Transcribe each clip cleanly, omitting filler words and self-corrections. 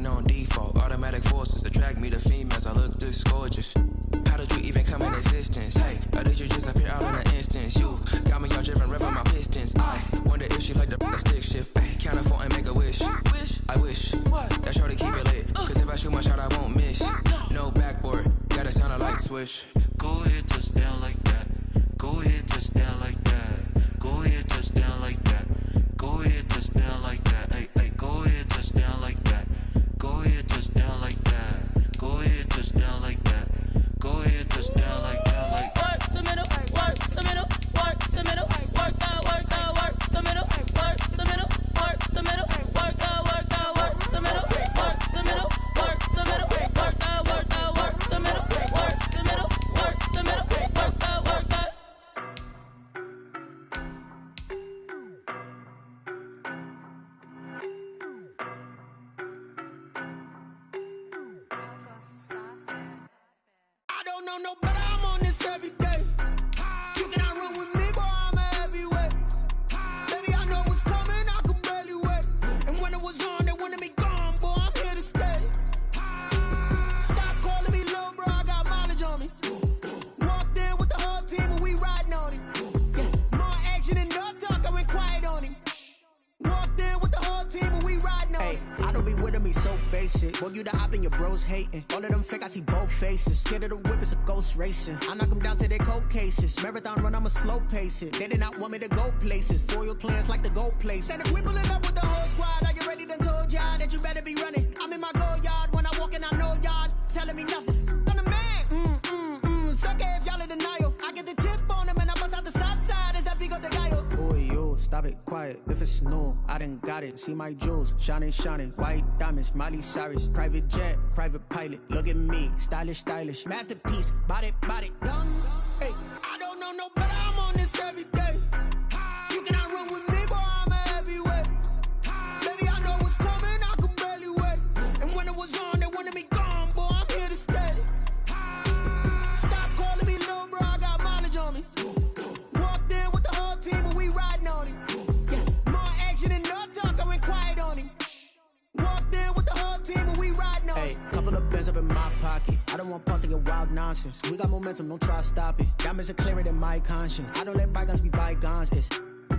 running on default. Automatic forces attract me to females. I look this gorgeous. How did you even come in existence? Hey, or did you just appear out in an instance? You got me all driven, revving my pistons. I wonder if she like the stick shift. Hey, count a 4 and make a wish. I wish that shorty keep it lit. Cause if I shoot my shot, I won't miss. No backboard, gotta sound a light switch. Go ahead, touch down like that. Go ahead, touch down like that. Go ahead, touch down like that. Go ahead, touch down like that. Hey, hey, go ahead, touch down like that. Go ahead, touch down like that. Go ahead, touch down like that. Go ahead, touch down like that. Like work the middle, work the middle, work the middle, work that, work that, work the middle, work the middle, work the middle, work that, work that, work the middle, work the middle, work the middle, work that, work that, work the middle, work the middle, work the middle, work that, work that. I don't know no better, I'm on this every day. You cannot run with me, boy, I'm a heavyweight. Baby, I know what's coming, I could barely wait. And when it was on, they wanted me gone, boy, I'm here to stay. Stop calling me little bro, I got mileage on me. Walked in with the whole team and we riding on him. More action and no talk, I went quiet on him. Walked in with the whole team and we riding on him. I don't be with me so basic. Boy, you the op and your bros hating. All of them fake, I see both faces. Scared of the whip, it's a ghost racing. I knock them down to their cold cases. Marathon run, I'ma slow pace it. They did not want me to go places. Foil plans like the gold place. And if we pulling up with the whole squad, are you ready? Done told y'all that you better be running. I'm in my go yard. When I walk in, I know y'all telling me nothing. I'm the man. Suck it if y'all in denial. I get the chip on them and I bust out the south side. Is that big of the guy? Boy, yo, stop it, quiet. If it's new, I done got it. See my jewels, shining, shining. White diamonds, Miley Cyrus. Private jet, private pilot. Look at me, stylish, stylish. Masterpiece, body, young. Hey, I don't know no better, I'm on this every day. You cannot run with me, boy, I'm a heavyweight. Baby, I know what's coming, I could barely wait. And when it was on, they wanted me gone, boy, I'm here to stay. Stop calling me little bro, I got mileage on me. Walked in with the whole team and we riding on him. More action and no talk, I went quiet on him. Walked in with the whole team and we riding on him. Hey, couple of bands up in my pocket. I don't want pulse to get wild nonsense. We got momentum, don't try to stop it. Diamonds are clearer than my conscience. I don't let bygones be bygones. It's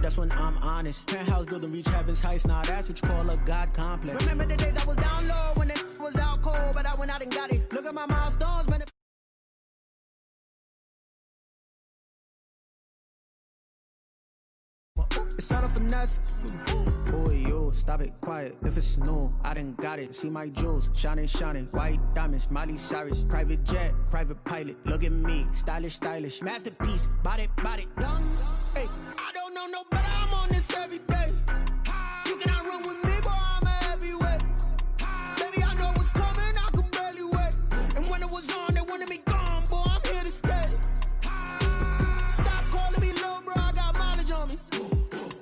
that's when I'm honest. Penthouse building, reach heaven's heights. Now that's what you call a God complex. Remember the days I was down low when it was out cold, but I went out and got it. Look at my milestones, man. It's all a finesse. Boy, yo, stop it, quiet. If it's new, I done got it. See my jewels, shining, shining. White diamonds, Miley Cyrus. Private jet, private pilot. Look at me, stylish, stylish. Masterpiece, body, young. Hey, I don't know no better, I'm on this every day. You cannot run with me, boy, I'm a heavyweight. Baby, I know what's coming, I could barely wait. And when it was on, they wanted me gone, boy, I'm here to stay. Stop calling me little bro, I got mileage on me.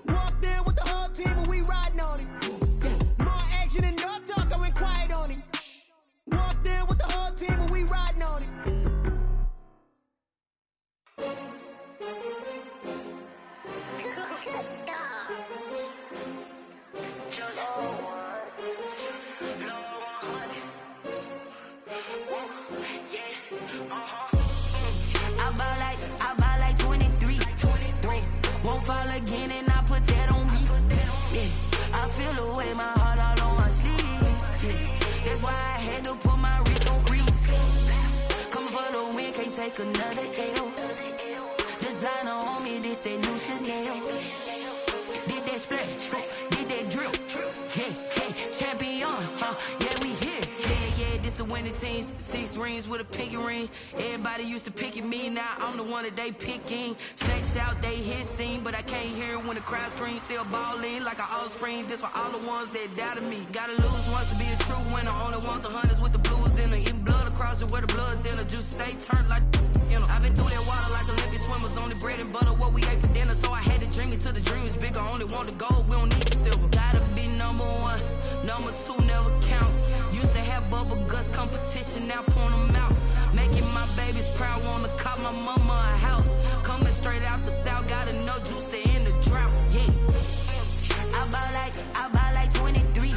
Walked in with the whole team and we riding on him. More action and no talk, I went quiet on him. Walked in with the whole team and we riding on him. I buy like 23. Won't fall again and I put that on me. Yeah, I feel the way my heart all on my sleeve. Yeah, that's why I had to put my wrist on freeze. Coming for the win, can't take another L. Designer on me, this that new Chanel. Did that splash, did that drip. Yeah, champion, yeah, we here. Yeah, this the winning team. 6 rings with a pinky ring. Everybody used to pick at me, now I'm the one that they picking. Snakes out, they hit scene, but I can't hear it when the crowd screams. Still balling like an offspring. This for all the ones that doubted me. Gotta lose once to be a true winner. Only want the hunters with the blues in it. Eating blood across it where the blood thinner. Just stay turned like, you know. I've been through that water like Olympic swimmers. Only bread and butter, what we ate for dinner. So I had to dream it till the dream is bigger. Only want the gold, we don't need the silver. Gotta be number 1, number 2 never count. Used to have bubble guts competition, now point them out. Making my babies proud, wanna cop my mama a house. Coming straight out the south, got enough juice to end the drought. Yeah, I buy like 23.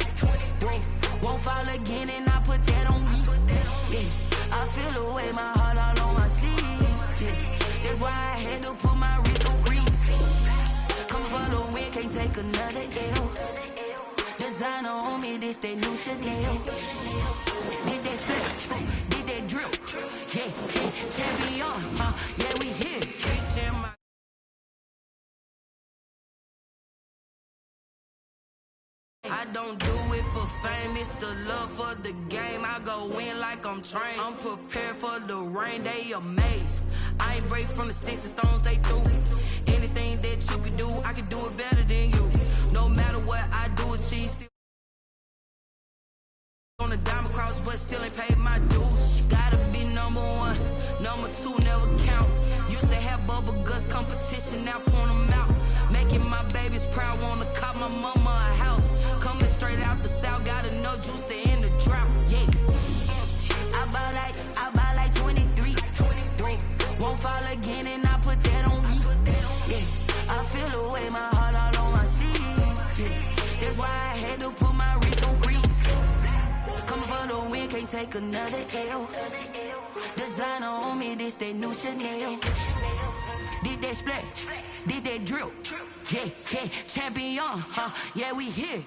Won't fall again take another L. Designer on me, this that new Chanel. Did that split, did that drip. Yeah, champion, yeah, we here. I don't do it for fame, it's the love for the game. I go in like I'm trained. I'm prepared for the rain, they amazed. I ain't break from the sticks and stones they threw. Anything that you can do, I can do it better than you. No matter what I do, achieve still on the diamond cross, but still ain't paid my dues. Gotta be number one, number two never count. Used to have bubble guts competition, now point them out. Making my babies proud, wanna cop my mama a house. Coming straight out the south, got enough juice to end the drought. Yeah, I buy like 23. Won't fall again, and I put that on me. Yeah, I feel the way, my heart all on my sleeve. Yeah, that's why I had to put my wrist on freeze. Coming for the win, can't take another L. Designer on me, this that new Chanel. Did that split, did that drill. Yeah, champion, yeah, we here.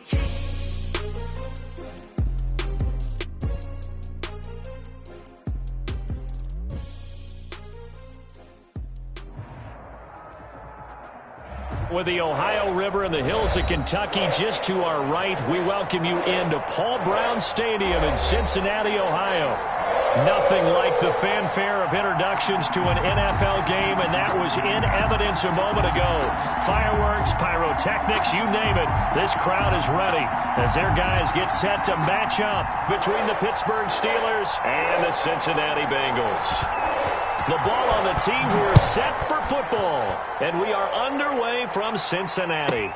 With the Ohio River and the hills of Kentucky just to our right, we welcome you into Paul Brown Stadium in Cincinnati, Ohio. Nothing like the fanfare of introductions to an NFL game, and that was in evidence a moment ago. Fireworks, pyrotechnics, you name it. This crowd is ready as their guys get set to match up between the Pittsburgh Steelers and the Cincinnati Bengals. The ball on the tee, we're set for football, and we are underway from Cincinnati.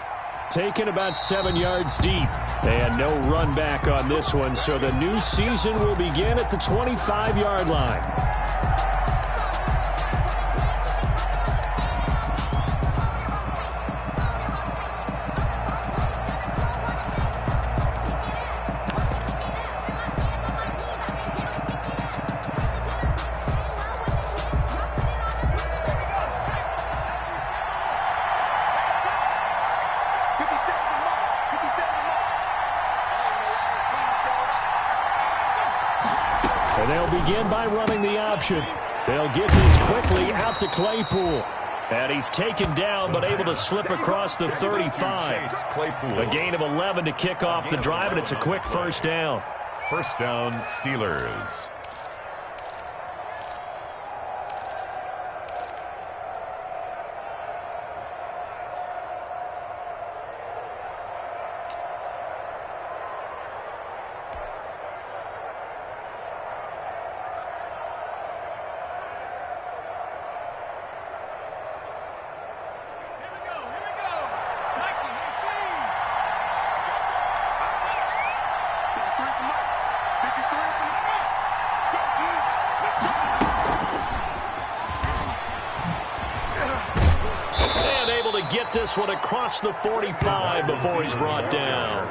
Taken about 7 yards deep, and no run back on this one, so the new season will begin at the 25-yard line. And they'll begin by running the option. They'll get this quickly out to Claypool. And he's taken down but able to slip across the 35. A gain of 11 to kick off the drive, and it's a quick first down. First down, Steelers. Get this one across the 45 before he's brought down.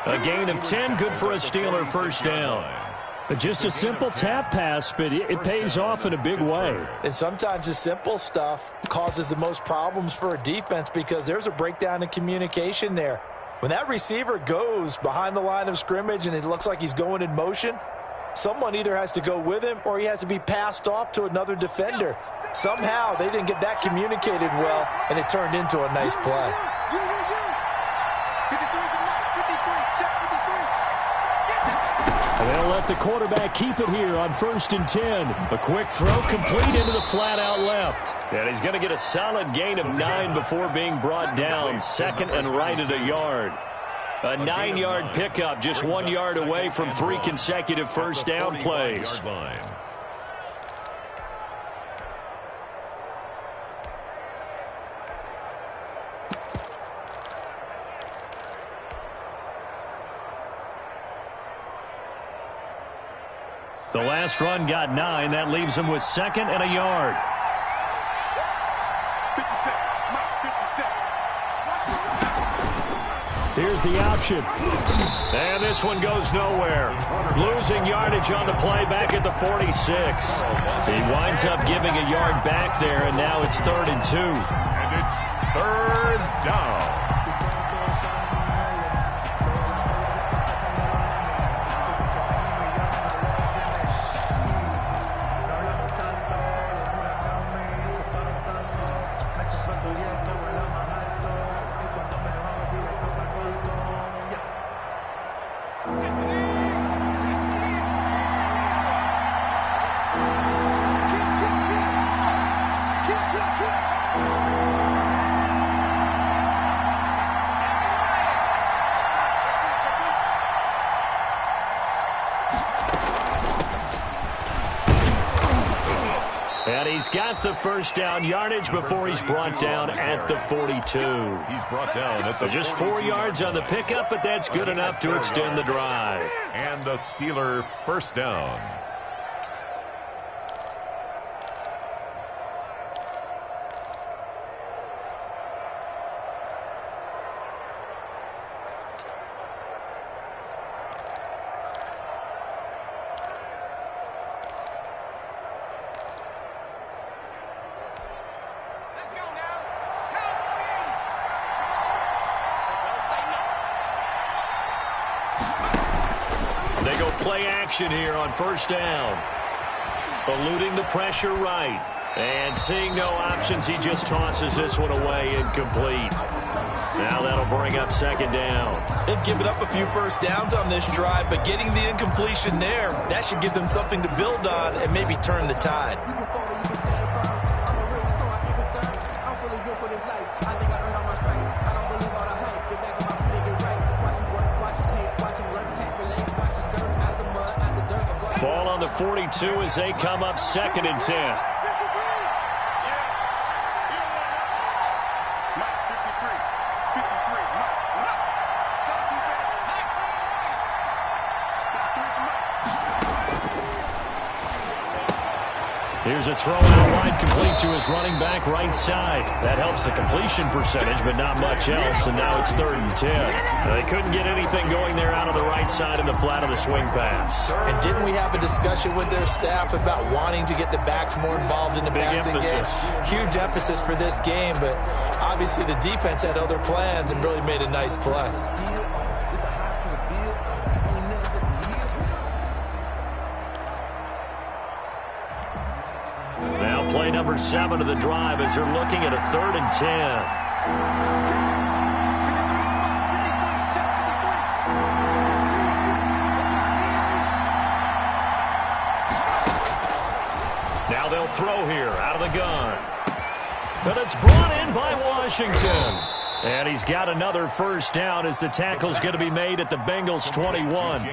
A gain of 10, good for a Steeler first down. Just a simple tap pass, but it pays off in a big way. And sometimes the simple stuff causes the most problems for a defense because there's a breakdown in communication there. When that receiver goes behind the line of scrimmage and it looks like he's going in motion, someone either has to go with him or he has to be passed off to another defender. Somehow they didn't get that communicated well, and it turned into a nice play. And they'll let the quarterback keep it here on 1st and 10. A quick throw complete into the flat out left. And he's going to get a solid gain of 9 before being brought down. Second and right at a yard. A 9-yard pickup, just 1 yard away from 3 consecutive first down plays. The last run got 9. That leaves him with 2nd and a yard. 57. Here's the option. And this one goes nowhere. Losing yardage on the play back at the 46. He winds up giving a yard back there, and now it's 3rd and 2. And it's 3rd down. And he's got the first down yardage before he's brought down at the 42. He's brought down at the Just 4 yards on the pickup, but that's good enough to extend the drive. And the Steeler first down. They go play action here on first down. Eluding the pressure right. And seeing no options, he just tosses this one away, incomplete. Now that'll bring up second down. They've given up a few first downs on this drive, but getting the incompletion there, that should give them something to build on and maybe turn the tide. Ball on the 42 as they come up 2nd and 10. Here's a throw out wide, complete to his running back right side. That helps the completion percentage, but not much else, and now it's 3rd and 10. They couldn't get anything going there out of the right side in the flat of the swing pass. And didn't we have a discussion with their staff about wanting to get the backs more involved in the passing game? Huge emphasis for this game, but obviously the defense had other plans and really made a nice play. Now play number 7 of the drive as they're looking at a 3rd and 10. Now they'll throw here out of the gun. But it's brought in by Washington. And he's got another first down as the tackle's going to be made at the Bengals 21.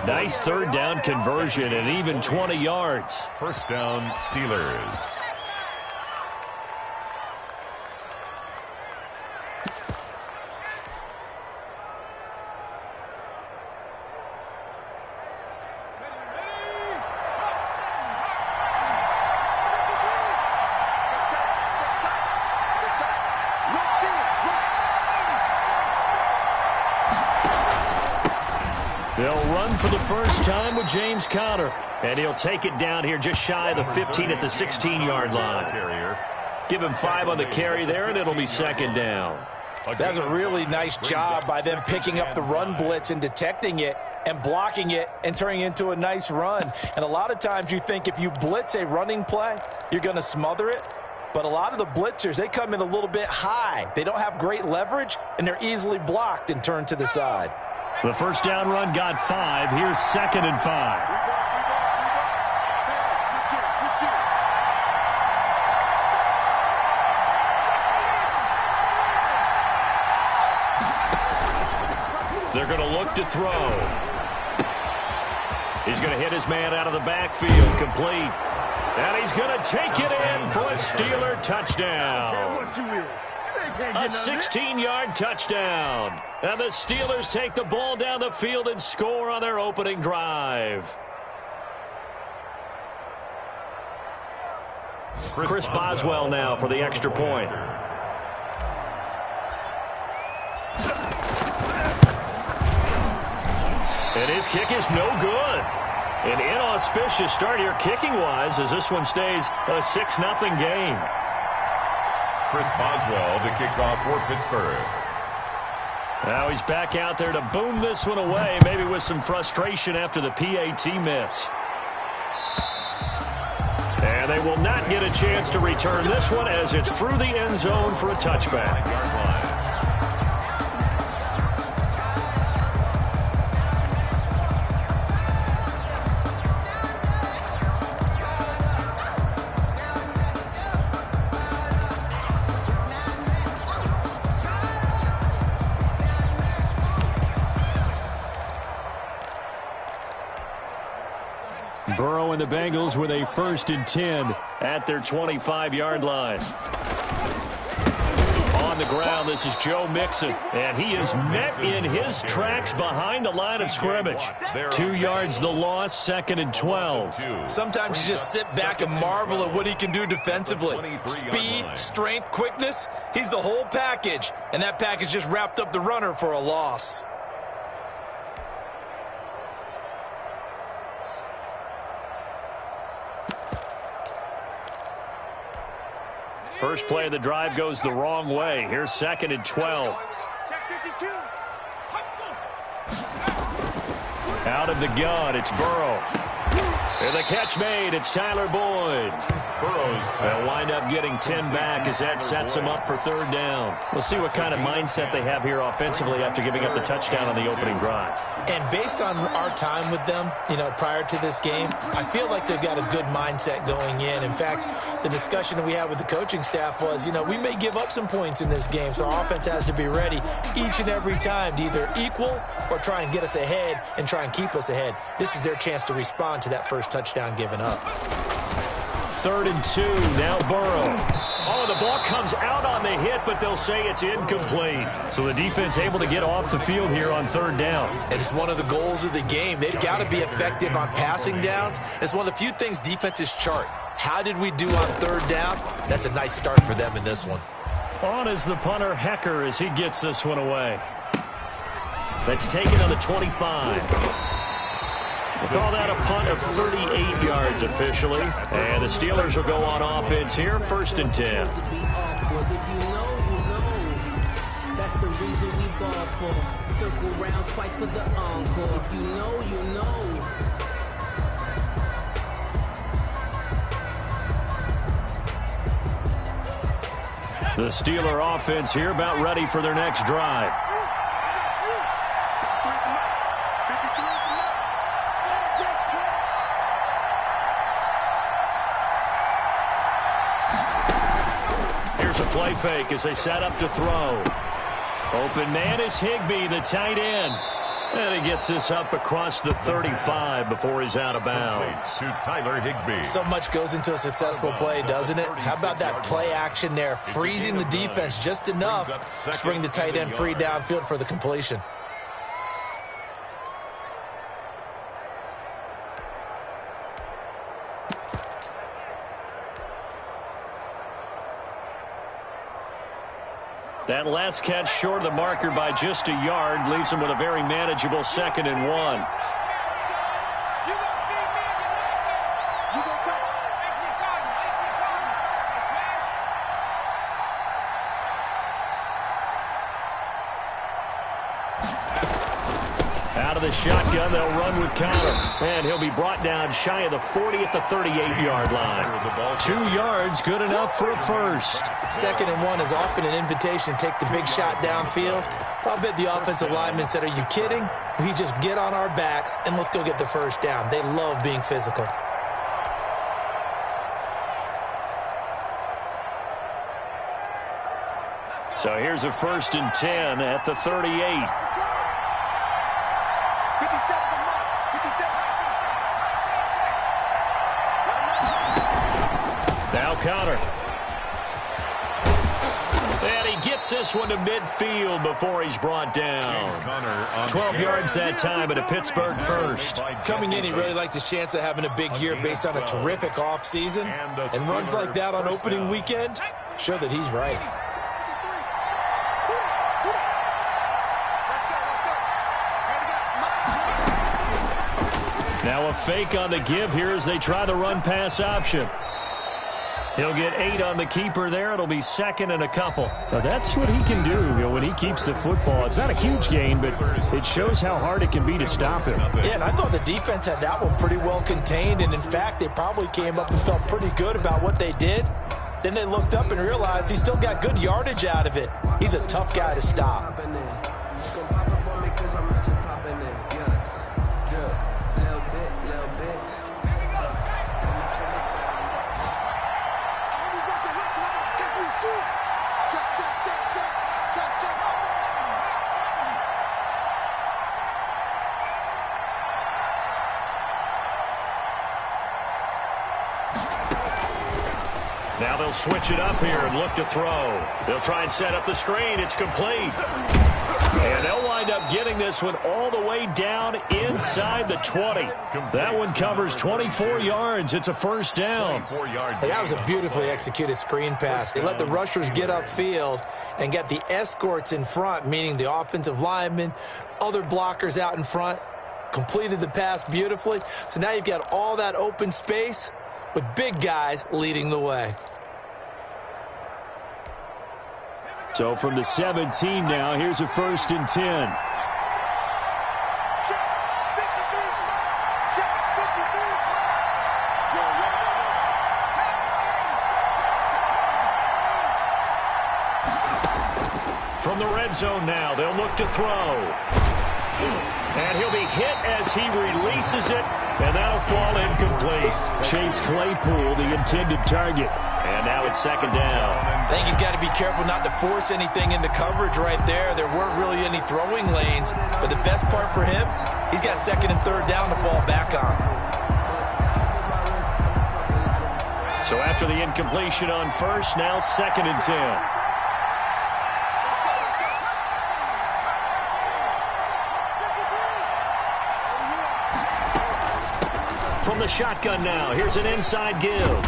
Nice 3rd down conversion and even 20 yards. First down, Steelers. They'll run for the first time with James Conner. And he'll take it down here just shy of the 15 at the 16-yard line. Give him 5 on the carry there, and it'll be 2nd down. That's a really nice job by them picking up the run blitz and detecting it and blocking it and turning it into a nice run. And a lot of times you think if you blitz a running play, you're going to smother it. But a lot of the blitzers, they come in a little bit high. They don't have great leverage, and they're easily blocked and turned to the side. The first down run got 5. Here's 2nd and 5. They're going to look to throw. He's going to hit his man out of the backfield, complete. And he's going to take it in for a Steeler touchdown. A 16-yard touchdown. And the Steelers take the ball down the field and score on their opening drive. Chris Boswell now for the extra point. And his kick is no good. An inauspicious start here kicking-wise as this one stays a 6-0 game. Chris Boswell to kick off for Pittsburgh. Now he's back out there to boom this one away, maybe with some frustration after the PAT miss. And they will not get a chance to return this one as it's through the end zone for a touchback. Burrow and the Bengals with a 1st and 10 at their 25-yard line. On the ground, this is Joe Mixon, and he is met in his tracks behind the line of scrimmage. 2 yards the loss, 2nd and 12. Sometimes you just sit back and marvel at what he can do defensively. Speed, strength, quickness, he's the whole package, and that package just wrapped up the runner for a loss. First play of the drive goes the wrong way. Here's 2nd and 12. Out of the gun, it's Burrow. And the catch made, it's Tyler Boyd. They'll wind up getting 10 back as that sets them up for 3rd down. We'll see what kind of mindset they have here offensively after giving up the touchdown on the opening drive. And based on our time with them, prior to this game, I feel like they've got a good mindset going in. In fact, the discussion that we had with the coaching staff was, we may give up some points in this game, so our offense has to be ready each and every time to either equal or try and get us ahead and try and keep us ahead. This is their chance to respond to that first touchdown given up. 3rd and 2, now Burrow. Oh, the ball comes out on the hit, but they'll say it's incomplete. So the defense able to get off the field here on 3rd down. And it's one of the goals of the game. They've got to be effective on passing downs. It's one of the few things defenses chart. How did we do on 3rd down? That's a nice start for them in this one. On is the punter, Hecker, as he gets this one away. That's taken on the 25. We'll call that a punt of 38 yards officially. And the Steelers will go on offense here, 1st and 10. That's the reason we ball for. Circle round twice for the encore. If you know, you know. The Steeler offense here about ready for their next drive. Here's a play fake as they set up to throw. Open man is Higbee, the tight end. And he gets this up across the 35 before he's out of bounds. To Tyler Higbee. So much goes into a successful play, doesn't it? How about that play action there, freezing the defense just enough to bring the tight end free downfield for the completion. That last catch short of the marker by just a yard leaves him with a very manageable 2nd and 1. Out of the shotgun, they'll run with Connor. And he'll be brought down shy of the 40 at the 38-yard line. 2 yards, good enough for a first. 2nd and 1 is often an invitation to take the big shot downfield. I'll bet the offensive lineman said, are you kidding? We just get on our backs and let's go get the first down. They love being physical. So here's a 1st and 10 at the 38. Now Connor. And he gets this one to midfield before he's brought down. 12 yards that time at a Pittsburgh first. Coming in, he really liked his chance of having a big year based on a terrific offseason. And runs like that on opening weekend show that he's right. Now a fake on the give here as they try the run-pass option. He'll get 8 on the keeper there. It'll be 2nd and a couple. Now that's what he can do when he keeps the football. It's not a huge gain, but it shows how hard it can be to stop him. Yeah, and I thought the defense had that one pretty well contained, and in fact, they probably came up and felt pretty good about what they did. Then they looked up and realized he still got good yardage out of it. He's a tough guy to stop. Now they'll switch it up here and look to throw. They'll try and set up the screen. It's complete. And they'll wind up getting this one all the way down inside the 20. That one covers 24 yards. It's a first down. Hey, that was a beautifully executed screen pass. They let the rushers get upfield and get the escorts in front, meaning the offensive linemen, other blockers out in front, completed the pass beautifully. So now you've got all that open space with big guys leading the way. So from the 17 now, here's a 1st and 10. From the red zone now, they'll look to throw. And he'll be hit as he releases it, and that'll fall incomplete. Chase Claypool, the intended target. And now it's 2nd down. I think he's got to be careful not to force anything into coverage right there. There weren't really any throwing lanes, but the best part for him, he's got 2nd and 3rd down to fall back on. So after the incompletion on 1st, now 2nd and 10. From the shotgun now, here's an inside give.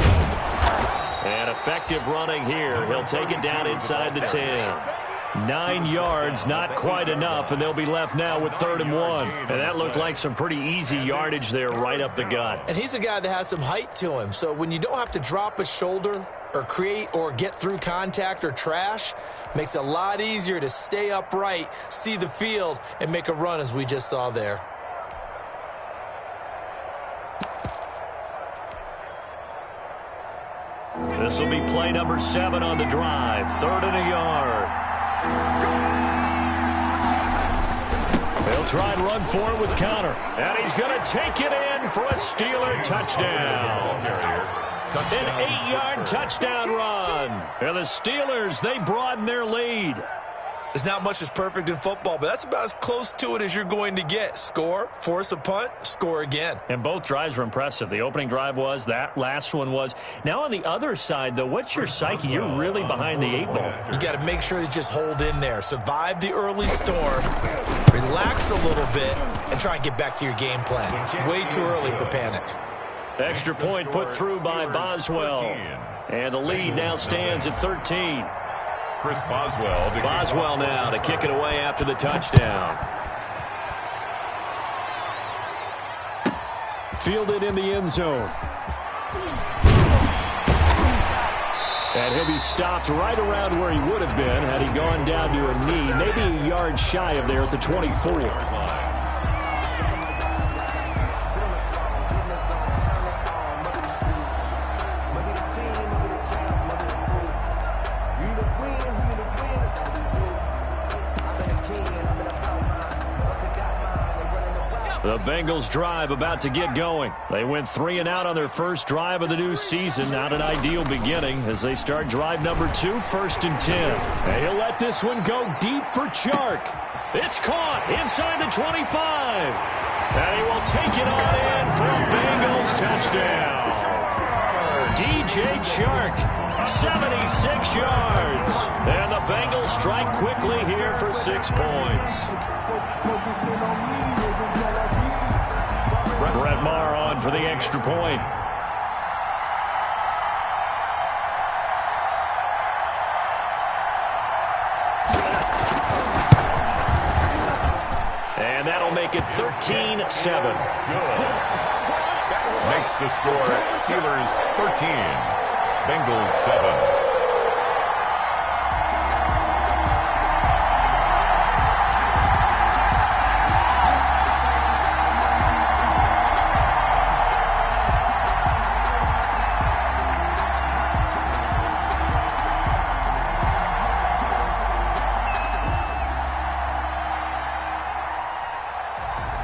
And effective running here. He'll take it down inside the 10. 9 yards, not quite enough, and they'll be left now with 3rd and 1. And that looked like some pretty easy yardage there right up the gut. And he's a guy that has some height to him, so when you don't have to drop a shoulder or create or get through contact or trash, makes it a lot easier to stay upright, see the field, and make a run as we just saw there. This will be play number 7 on the drive. 3rd and a yard. They'll try and run for it with Connor. And he's going to take it in for a Steeler touchdown. An 8-yard touchdown run. And the Steelers, they broaden their lead. There's not much that's perfect in football, but that's about as close to it as you're going to get. Score, force a punt, score again. And both drives were impressive. The opening drive was, that last one was. Now on the other side, though, what's your psyche? You're really behind the 8 ball. You got to make sure you just hold in there. Survive the early storm, relax a little bit, and try and get back to your game plan. It's way too early for panic. Extra point put through by Boswell. And the lead now stands at 13. Chris Boswell. Boswell now to kick it away after the touchdown. Fielded in the end zone. And he'll be stopped right around where he would have been had he gone down to a knee, maybe a yard shy of there at the 24. The Bengals drive about to get going. They went 3 and out on their first drive of the new season. Not an ideal beginning as they start drive number 2, 1st and 10. And he'll let this one go deep for Chark. It's caught inside the 25. And he will take it on in for a Bengals touchdown. DJ Chark, 76 yards. And the Bengals strike quickly here for 6 points. Brett Maher on for the extra point. And that'll make it 13-7. Makes the score Steelers 13, Bengals 7.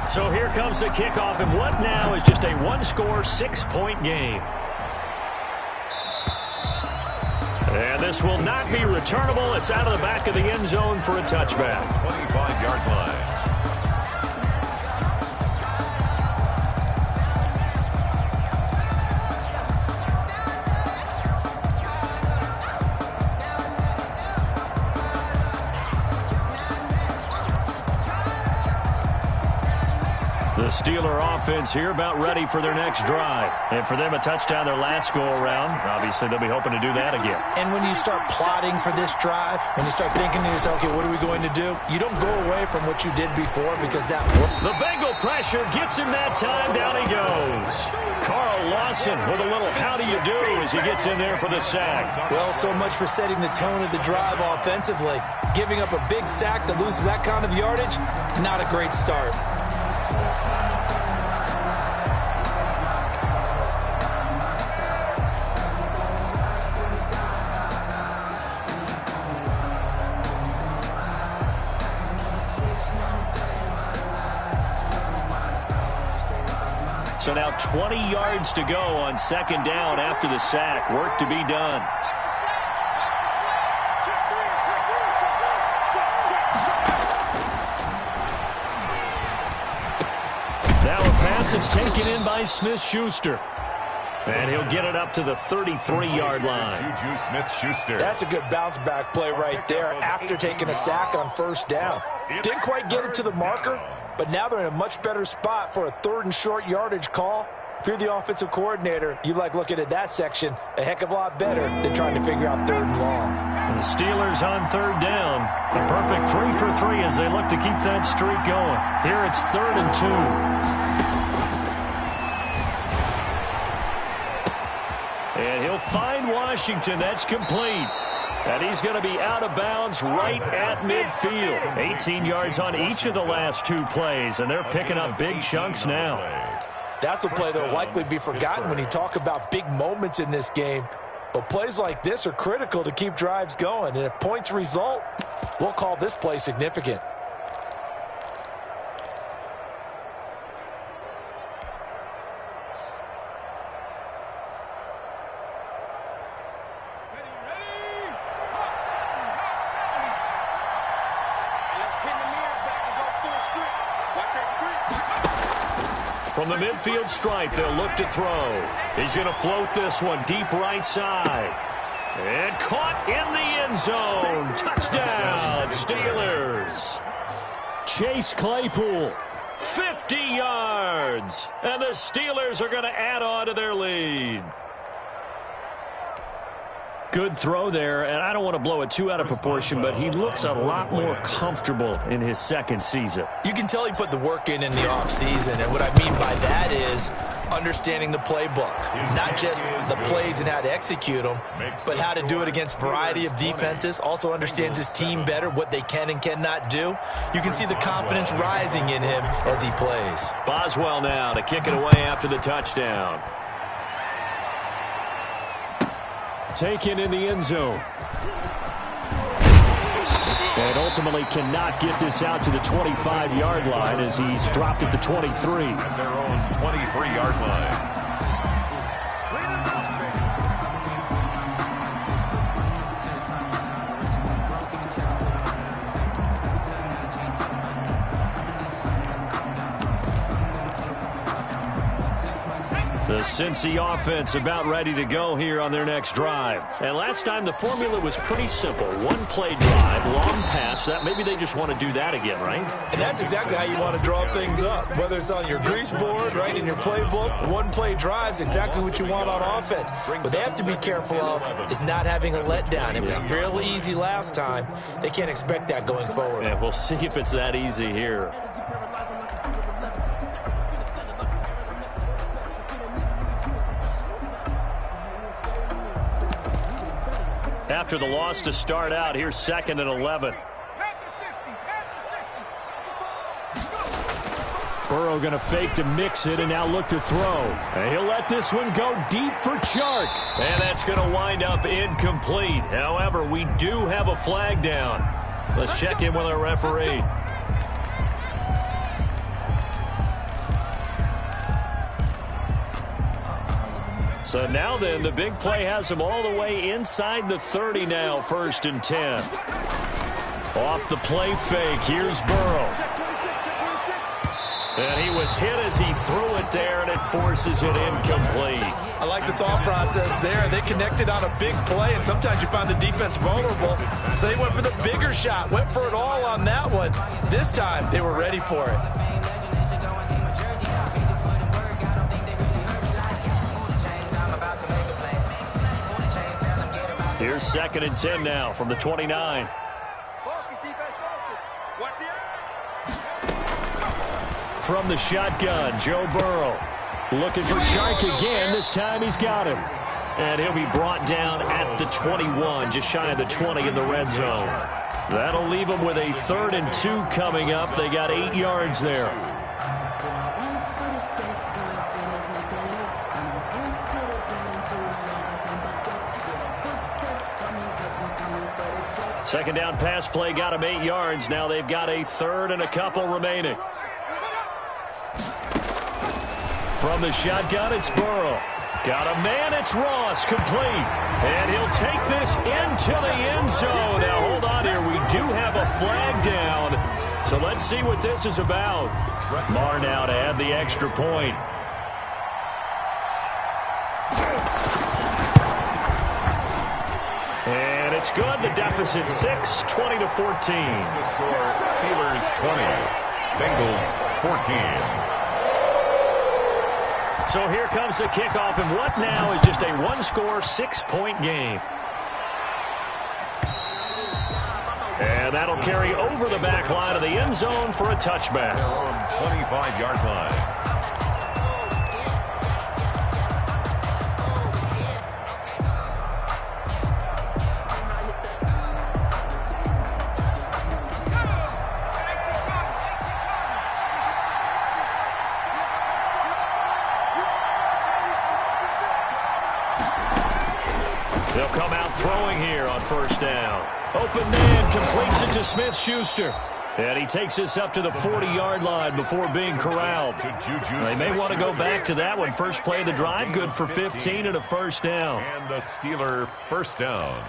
So here comes the kickoff, and what now is just a one-score, 6-point game. And this will not be returnable. It's out of the back of the end zone for a touchback. 25-yard line. Steeler offense here about ready for their next drive. And for them, a touchdown their last go-around. Obviously, they'll be hoping to do that again. And when you start plotting for this drive, when you start thinking to yourself, okay, what are we going to do? You don't go away from what you did before because that worked. The Bengal pressure gets him that time. Down he goes. Carl Lawson with a little how do you do as he gets in there for the sack. Well, so much for setting the tone of the drive offensively. Giving up a big sack that loses that kind of yardage, not a great start. So now 20 yards to go on second down after the sack. Work to be done. Now a pass that's taken in by Smith-Schuster. And he'll get it up to the 33-yard line. Juju Smith-Schuster. That's a good bounce-back play right there after taking a sack on first down. Didn't quite get it to the marker, but now they're in a much better spot for a third and short yardage call. If you're the offensive coordinator, you like looking at that section a heck of a lot better than trying to figure out third and long. And the Steelers on third down. A perfect 3 for 3 as they look to keep that streak going. Here it's 3rd and 2. And he'll find Washington. That's complete. And he's going to be out of bounds right at midfield. 18 yards on each of the last 2 plays, and they're picking up big chunks now. That's a play that will likely be forgotten when you talk about big moments in this game. But plays like this are critical to keep drives going. And if points result, we'll call this play significant. From the midfield stripe, they'll look to throw. He's going to float this one deep right side. And caught in the end zone. Touchdown, Steelers. Chase Claypool, 50 yards. And the Steelers are going to add on to their lead. Good throw there, and I don't want to blow it too out of proportion, but he looks a lot more comfortable in his second season. You can tell he put the work in the offseason, and what I mean by that is understanding the playbook. Not just the plays and how to execute them, but how to do it against a variety of defenses. Also understands his team better, what they can and cannot do. You can see the confidence rising in him as he plays. Boswell now to kick it away after the touchdown. Taken in the end zone. And ultimately cannot get this out to the 25-yard line as he's dropped at the 23. At their own 23-yard line. The Cincy offense about ready to go here on their next drive. And last time the formula was pretty simple. One-play drive, long pass. That maybe they just want to do that again, right? And that's exactly how you want to draw things up. Whether it's on your grease board, right, in your playbook, one-play drives exactly what you want on offense. What they have to be careful of is not having a letdown. It was fairly easy last time. They can't expect that going forward. Yeah, we'll see if it's that easy here. After the loss to start out, here's 2nd and 11. Burrow going to fake to mix it and now look to throw. And he'll let this one go deep for Chark. And that's going to wind up incomplete. However, we do have a flag down. Let's check in with our referee. So now then, the big play has him all the way inside the 30 now, 1st and 10. Off the play fake, here's Burrow. And he was hit as he threw it there, and it forces it incomplete. I like the thought process there. They connected on a big play, and sometimes you find the defense vulnerable. So they went for the bigger shot, went for it all on that one. This time, they were ready for it. Here's 2nd and 10 now from the 29. From the shotgun, Joe Burrow. Looking for Chark again. This time he's got him. And he'll be brought down at the 21, just shy of the 20 in the red zone. That'll leave them with a 3rd and 2 coming up. They got 8 yards there. Second down pass play got them 8 yards. Now they've got a 3rd and a couple remaining. From the shotgun, it's Burrow. Got a man, it's Ross, complete. And he'll take this into the end zone. Now, hold on here. We do have a flag down. So let's see what this is about. Marr now to add the extra point. And it's good. The deficit 6, 20-14. The score, Steelers 20, Bengals 14. So here comes the kickoff, and what now is just a 1-score, 6-point game. And that'll carry over the back line of the end zone for a touchback. 25-yard line. They'll come out throwing here on 1st down. Open man completes it to Smith-Schuster. And he takes this up to the 40-yard line before being corralled. They may want to go back to that one. First play of the drive, good for 15 and a 1st down. And the Steeler 1st down.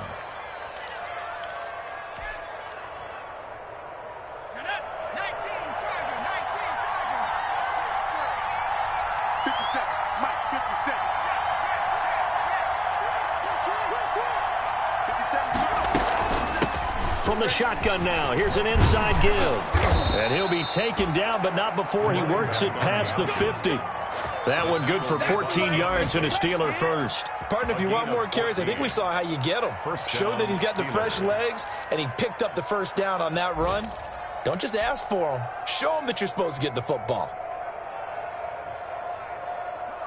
From the shotgun now, here's an inside give. And he'll be taken down, but not before he works it past the 50. That one good for 14 yards and a Steeler 1st. Partner, if you want more carries, I think we saw how you get him. Showed that he's got the fresh legs, and he picked up the 1st down on that run. Don't just ask for him. Show him that you're supposed to get the football.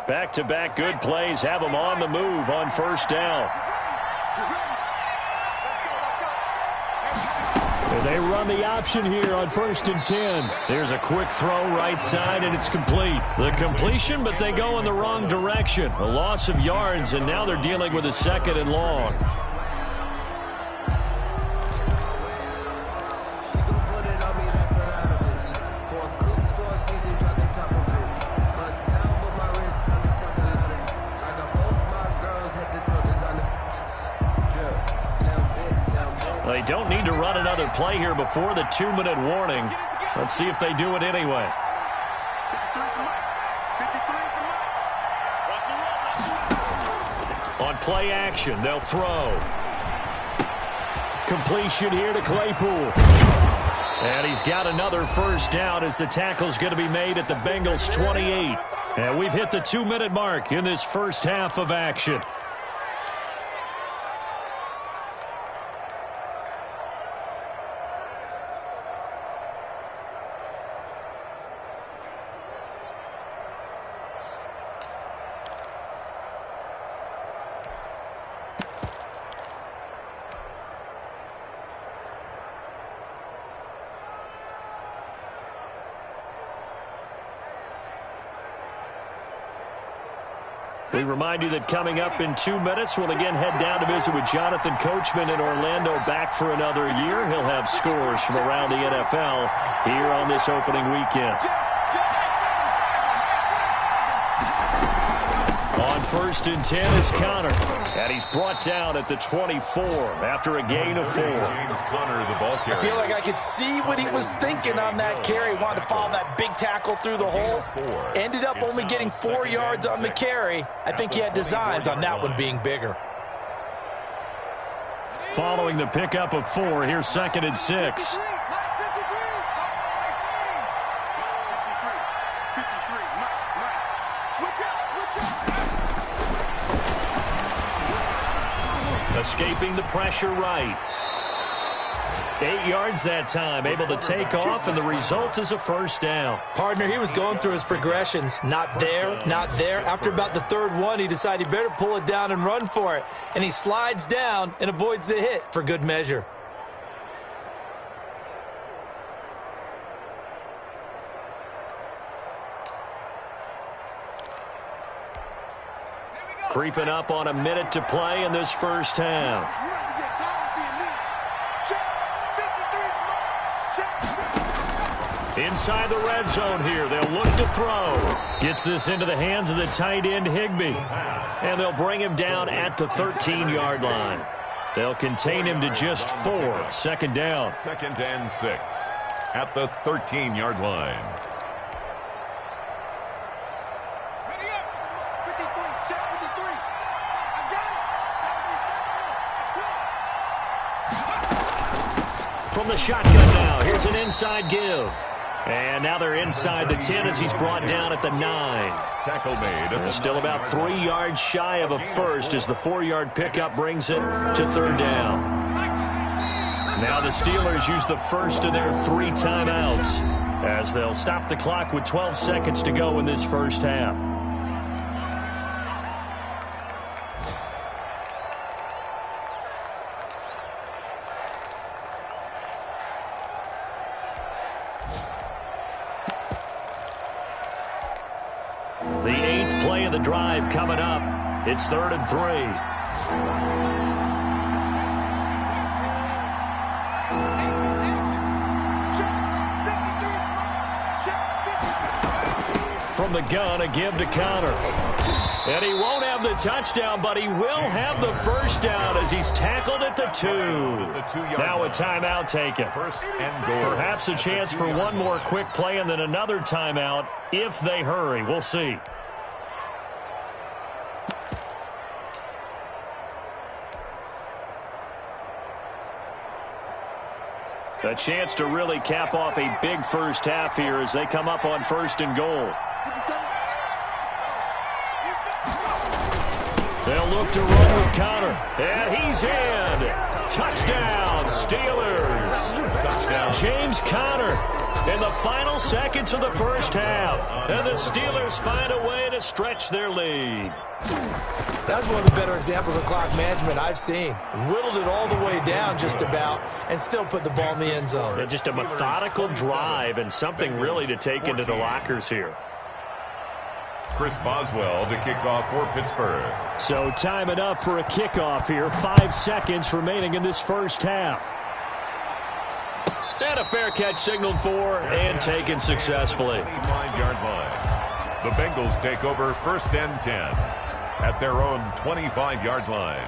Back-to-back good plays have him on the move on 1st down. And they run the option here on 1st and 10. There's a quick throw right side, and it's complete. The completion, but they go in the wrong direction. A loss of yards, and now they're dealing with a 2nd and long. They don't need to run another play here before the 2-minute warning. Let's see if they do it anyway. On play action, they'll throw. Completion here to Claypool. And he's got another 1st down as the tackle's going to be made at the Bengals 28. And we've hit the 2-minute mark in this first half of action. We remind you that coming up in 2 minutes, we'll again head down to visit with Jonathan Coachman in Orlando, back for another year. He'll have scores from around the NFL here on this opening weekend. On 1st and 10 is Connor. And he's brought down at the 24 after a gain of 4. James Conner, the ball carrier. I feel like I could see what he was thinking on that carry. Wanted to follow that big tackle through the hole. Ended up only getting 4 yards on the carry. I think he had designs on that one being bigger. Following the pickup of 4, here's 2nd and 6. Escaping the pressure right. 8 yards that time, able to take off, and the result is a first down. Partner, he was going through his progressions. Not there, not there. After about the third one, he decided he better pull it down and run for it. And he slides down and avoids the hit for good measure. Creeping up on a minute to play in this first half. Inside the red zone here, they'll look to throw. Gets this into the hands of the tight end, Higbee. And they'll bring him down at the 13-yard line. They'll contain him to just 4. Second down. 2nd and 6 at the 13-yard line. Ready up. 53. Check 53. I got it. From the shotgun now, here's an inside give. And now they're inside the 10 as he's brought down at the 9. Tackle made. They're still about 3 yards shy of a first as the 4-yard pickup brings it to third down. Now the Steelers use the first of their 3 timeouts as they'll stop the clock with 12 seconds to go in this first half. The 8th play of the drive coming up. It's 3rd and 3. From the gun, a give to Connor. And he won't have the touchdown, but he will have the first down as he's tackled at the 2. Now a timeout taken. First and goal. Perhaps a chance for one more quick play and then another timeout if they hurry. We'll see. A chance to really cap off a big first half here as they come up on 1st and goal. They'll look to run with Connor. And he's in. Touchdown, Steelers. Touchdown. James Conner in the final seconds of the first half. And the Steelers find a way to stretch their lead. That's one of the better examples of clock management I've seen. Whittled it all the way down just about and still put the ball in the end zone. Yeah, just a methodical drive and something really to take into the lockers here. Chris Boswell, the kickoff for Pittsburgh. So time enough for a kickoff here. 5 seconds remaining in this first half. And a fair catch signaled for and taken successfully. 5-yard line. The Bengals take over 1st and 10 at their own 25-yard line.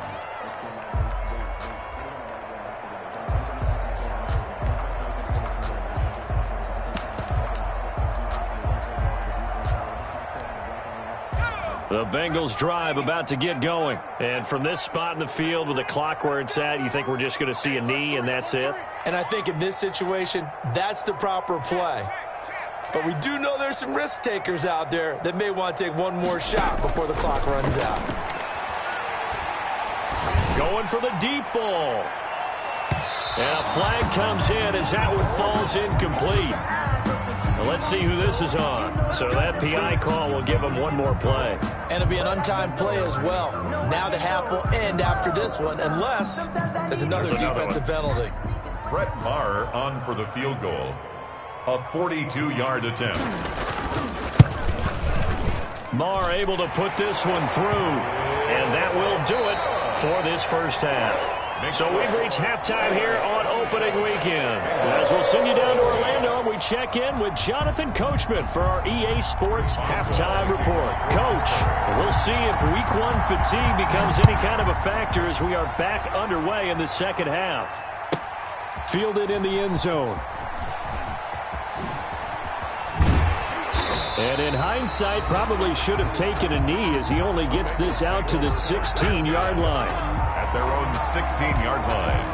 The Bengals drive about to get going. And from this spot in the field with the clock where it's at, you think we're just going to see a knee and that's it? And I think in this situation, that's the proper play. But we do know there's some risk takers out there that may want to take one more shot before the clock runs out. Going for the deep ball. And a flag comes in as that one falls incomplete. Well, let's see who this is on. So that PI call will give him one more play. And it'll be an untimed play as well. Now the half will end after this one unless there's another defensive penalty. Brett Maher on for the field goal. A 42-yard attempt. Maher able to put this one through. And that will do it for this first half. So we've reached halftime here on opening weekend. As we'll send you down to Orlando, and we check in with Jonathan Coachman for our EA Sports Halftime Report. Coach, we'll see if Week 1 fatigue becomes any kind of a factor as we are back underway in the second half. Fielded in the end zone. And in hindsight, probably should have taken a knee as he only gets this out to the 16-yard line. At their own 16-yard line.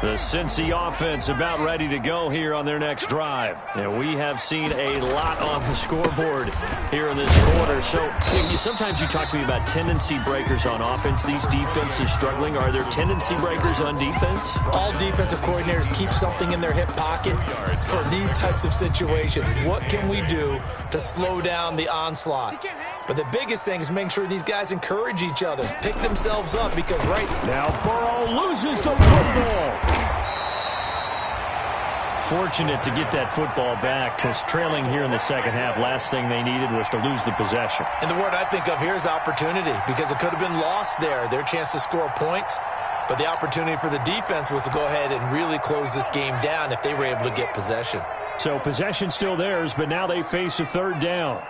The Cincy offense about ready to go here on their next drive. And we have seen a lot on the scoreboard here in this quarter. So sometimes you talk to me about tendency breakers on offense. These defenses struggling. Are there tendency breakers on defense? All defensive coordinators keep something in their hip pocket for these types of situations. What can we do to slow down the onslaught? But the biggest thing is making sure these guys encourage each other, pick themselves up, because right now Burrow loses the football. Fortunate to get that football back, because trailing here in the second half, last thing they needed was to lose the possession. And the word I think of here is opportunity, because it could have been lost there, their chance to score points. But the opportunity for the defense was to go ahead and really close this game down if they were able to get possession. So possession still theirs, but now they face a third down.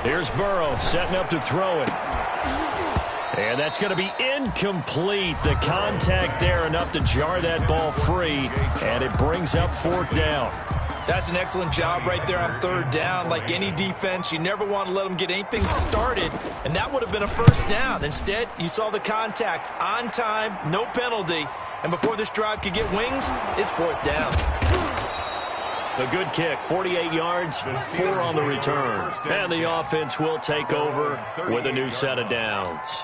Here's Burrow setting up to throw it. And that's going to be incomplete. The contact there enough to jar that ball free, and it brings up fourth down. That's an excellent job right there on third down. Like any defense, you never want to let them get anything started, and that would have been a first down. Instead, you saw the contact on time, no penalty, and before this drive could get wings, it's fourth down. A good kick, 48 yards, 4 on the return. And the offense will take over with a new set of downs.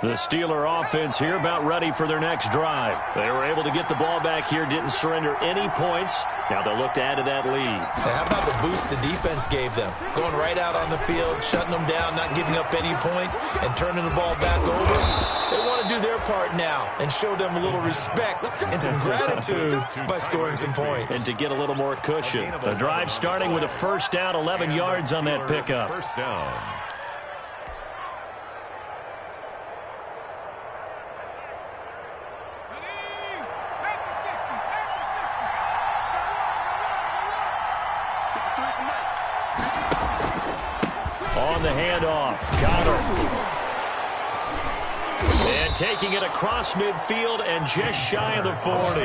The Steeler offense here about ready for their next drive. They were able to get the ball back here, didn't surrender any points. Now they'll look to add to that lead. How about the boost the defense gave them? Going right out on the field, shutting them down, not giving up any points, and turning the ball back over. They want to do their part now and show them a little respect and some gratitude by scoring some points. And to get a little more cushion. The drive starting with a first down, 11 yards on that pickup. First down. On the handoff, Connor. And taking it across midfield and just shy of the 40.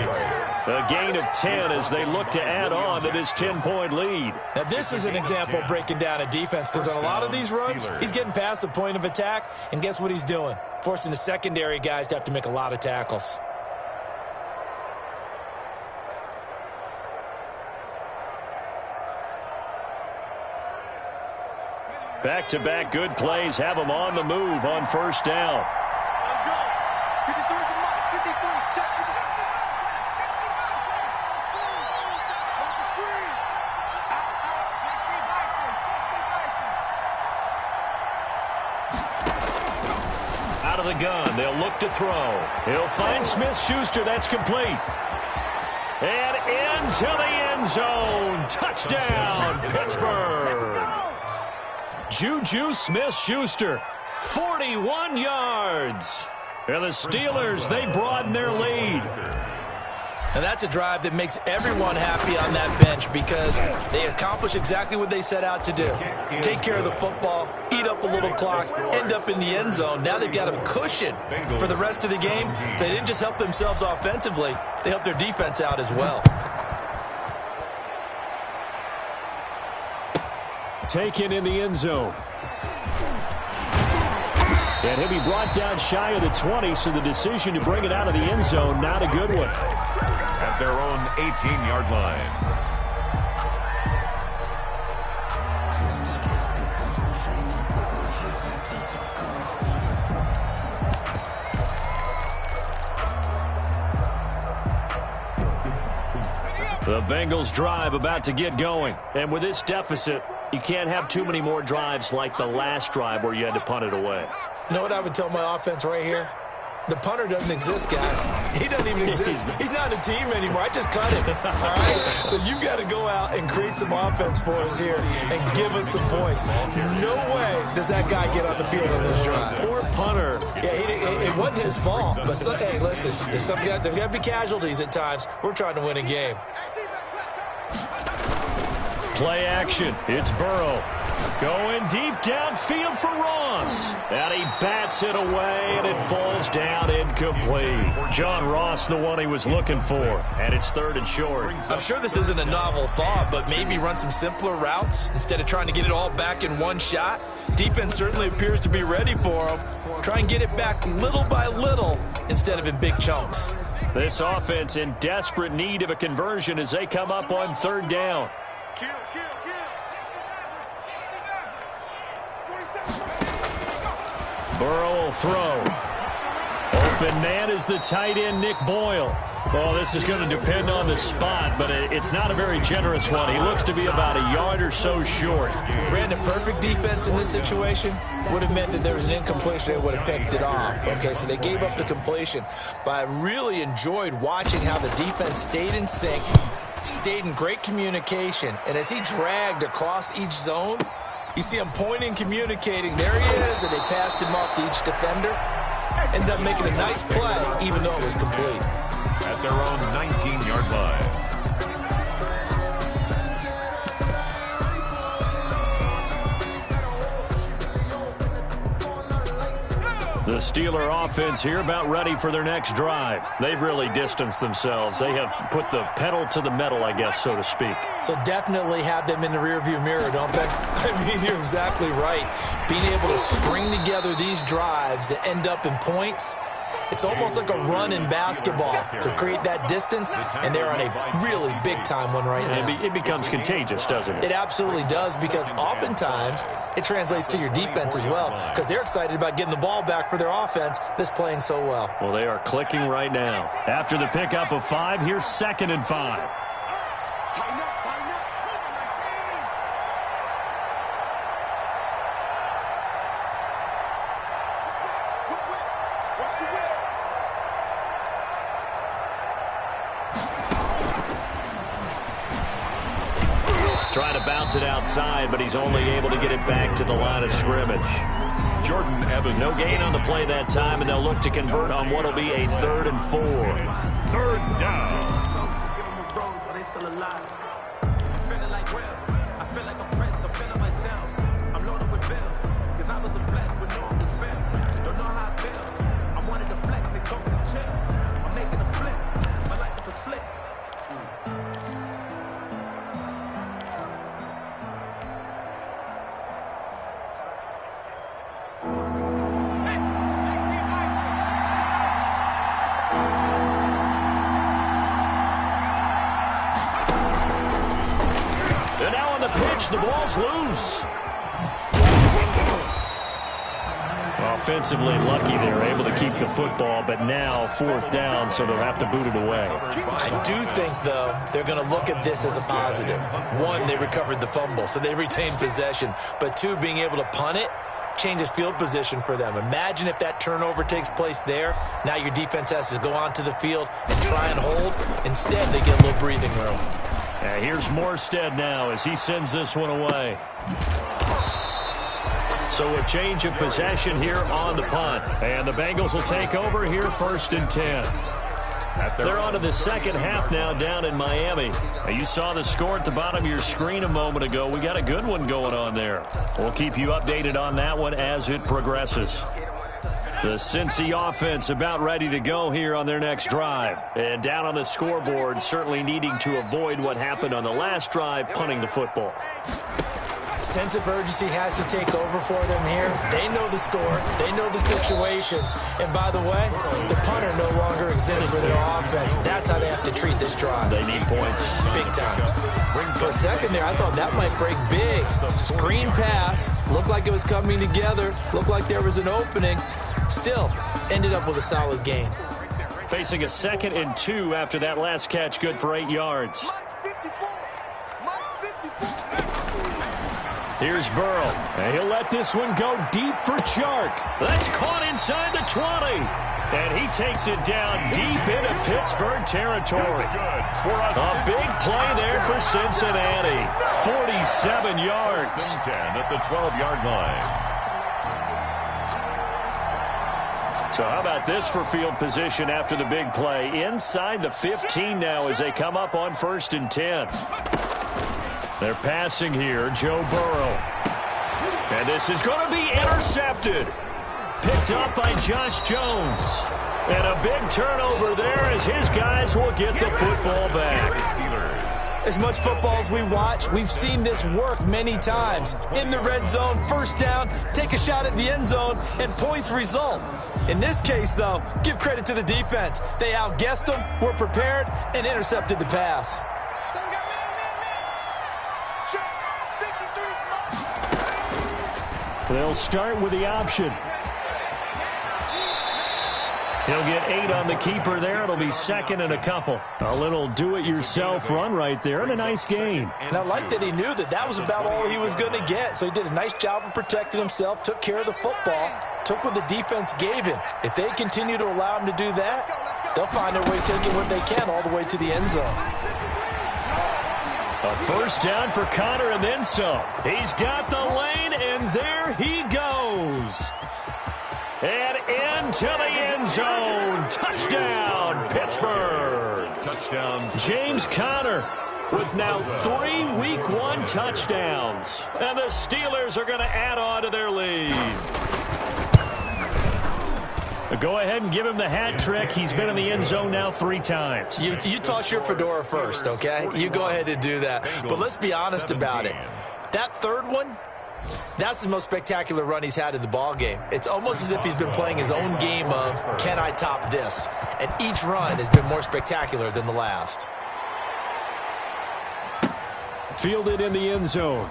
A gain of 10 as they look to add on to this 10-point lead. Now this is an example of breaking down a defense, because on a lot of these runs, he's getting past the point of attack, and guess what he's doing? Forcing the secondary guys to have to make a lot of tackles. Back-to-back good plays have them on the move on first down. Let's go. 53 for Mike. 53. Check. Out of the gun, they'll look to throw. He'll find Smith-Schuster. That's complete. And into the end zone. Touchdown, Pittsburgh. Juju Smith-Schuster, 41 yards. And the Steelers, they broaden their lead. And that's a drive that makes everyone happy on that bench, because they accomplish exactly what they set out to do. Take care of the football, eat up a little clock, end up in the end zone. Now they've got a cushion for the rest of the game. So they didn't just help themselves offensively, they helped their defense out as well. Taken in the end zone. And he'll be brought down shy of the 20, so the decision to bring it out of the end zone, not a good one. At their own 18-yard line. The Bengals drive about to get going. And with this deficit, you can't have too many more drives like the last drive where you had to punt it away. You know what I would tell my offense right here? The punter doesn't exist, guys. He doesn't even exist. He's not a team anymore. I just cut him. All right? So you've got to go out and create some offense for us here and give us some points. No way does that guy get on the field on this drive. Poor punter. Yeah, it wasn't his fault. But, hey, listen, there's got to be casualties at times. We're trying to win a game. Play action. It's Burrow. Going deep downfield for Ross. And he bats it away, and it falls down incomplete. John Ross, the one he was looking for. And it's 3rd and short. I'm sure this isn't a novel thought, but maybe run some simpler routes instead of trying to get it all back in one shot. Defense certainly appears to be ready for him. Try and get it back little by little instead of in big chunks. This offense in desperate need of a conversion as they come up on 3rd down. Burrow will throw. Open man is the tight end, Nick Boyle. Oh, this is going to depend on the spot, but it's not a very generous one. He looks to be about a yard or so short. Brandon, perfect defense in this situation would have meant that there was an incompletion. They would have picked it off. Okay, so they gave up the completion. But I really enjoyed watching how the defense stayed in sync, stayed in great communication. And as he dragged across each zone, you see him pointing, communicating. There he is, and they passed him off to each defender. Ended up making a nice play, even though it was complete. At their own 19-yard line. The Steeler offense here about ready for their next drive. They've really distanced themselves. They have put the pedal to the metal, I guess, so to speak. So definitely have them in the rearview mirror, don't they? I mean, you're exactly right. Being able to string together these drives that end up in points, it's almost like a run in basketball to create that distance, and they're on a really big-time one right now. It becomes contagious, doesn't it? It absolutely does, because oftentimes it translates to your defense as well, because they're excited about getting the ball back for their offense that's playing so well. Well, they are clicking right now. After the pickup of 5, here's 2nd and 5. Trying to bounce it outside, but he's only able to get it back to the line of scrimmage. Jordan Evans. No gain on the play that time, and they'll look to convert on what will be a 3rd and 4. 3rd down. The ball's loose. Offensively lucky they were able to keep the football, but now 4th down, so they'll have to boot it away. I do think, though, they're going to look at this as a positive. 1, they recovered the fumble, so they retained possession. But 2, being able to punt it changes field position for them. Imagine if that turnover takes place there. Now your defense has to go onto the field and try and hold. Instead, they get a little breathing room. Here's Morstead now as he sends this one away. So a change of possession here on the punt. And the Bengals will take over here 1st and 10. They're on to the second half now down in Miami. Now, you saw the score at the bottom of your screen a moment ago. We got a good one going on there. We'll keep you updated on that one as it progresses. The Cincy offense about ready to go here on their next drive. And down on the scoreboard, certainly needing to avoid what happened on the last drive, punting the football. Sense of urgency has to take over for them here. They know the score. They know the situation. And by the way, the punter no longer exists for their offense. That's how they have to treat this drive. They need points. Big time. For a second there, I thought that might break big. Screen pass. Looked like it was coming together. Looked like there was an opening. Still, ended up with a solid gain. Facing a 2nd and 2 after that last catch, good for 8 yards. Here's Burrow. And he'll let this one go deep for Chark. That's caught inside the 20. And he takes it down deep into Pittsburgh territory. A big play there for Cincinnati. 47 yards. 10 at the 12-yard line. So how about this for field position after the big play? Inside the 15 now as they come up on 1st and 10. They're passing here. Joe Burrow. And this is going to be intercepted. Picked up by Josh Jones. And a big turnover there as his guys will get the football back. As much football as we watch, we've seen this work many times. In the red zone, first down, take a shot at the end zone, and points result. In this case, though, give credit to the defense. They outguessed them, were prepared, and intercepted the pass. They'll start with the option. He'll get 8 on the keeper there. It'll be second and a couple. A little do-it-yourself run right there and a nice gain. And I like that he knew that that was about all he was going to get. So he did a nice job of protecting himself, took care of the football, took what the defense gave him. If they continue to allow him to do that, they'll find their way taking what they can all the way to the end zone. A first down for Connor and then some. He's got the lane, and there he goes. And into the end zone. Touchdown, Pittsburgh. Touchdown. James Conner with now 3 Week 1 touchdowns. And the Steelers are going to add on to their lead. Go ahead and give him the hat trick. He's been in the end zone now 3 times. You toss your fedora first, okay? You go ahead and do that. But let's be honest about it. That third one, that's the most spectacular run he's had in the ball game. It's almost as if he's been playing his own game of, can I top this? And each run has been more spectacular than the last. Fielded in the end zone.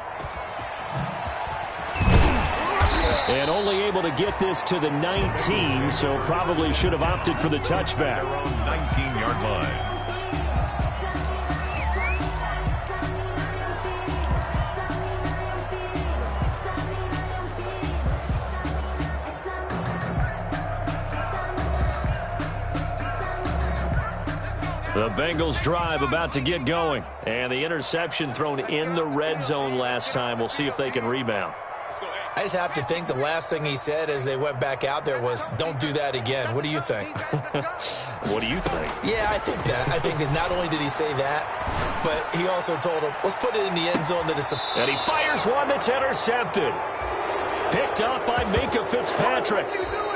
And only able to get this to the 19, so probably should have opted for the touchback. 19-yard line. The Bengals drive about to get going. And the interception thrown in the red zone last time. We'll see if they can rebound. I just have to think the last thing he said as they went back out there was, don't do that again. What do you think? What do you think? Yeah, I think that. I think that not only did he say that, but he also told him, let's put it in the end zone that it's a... And he fires one that's intercepted. Picked up by Minka Fitzpatrick.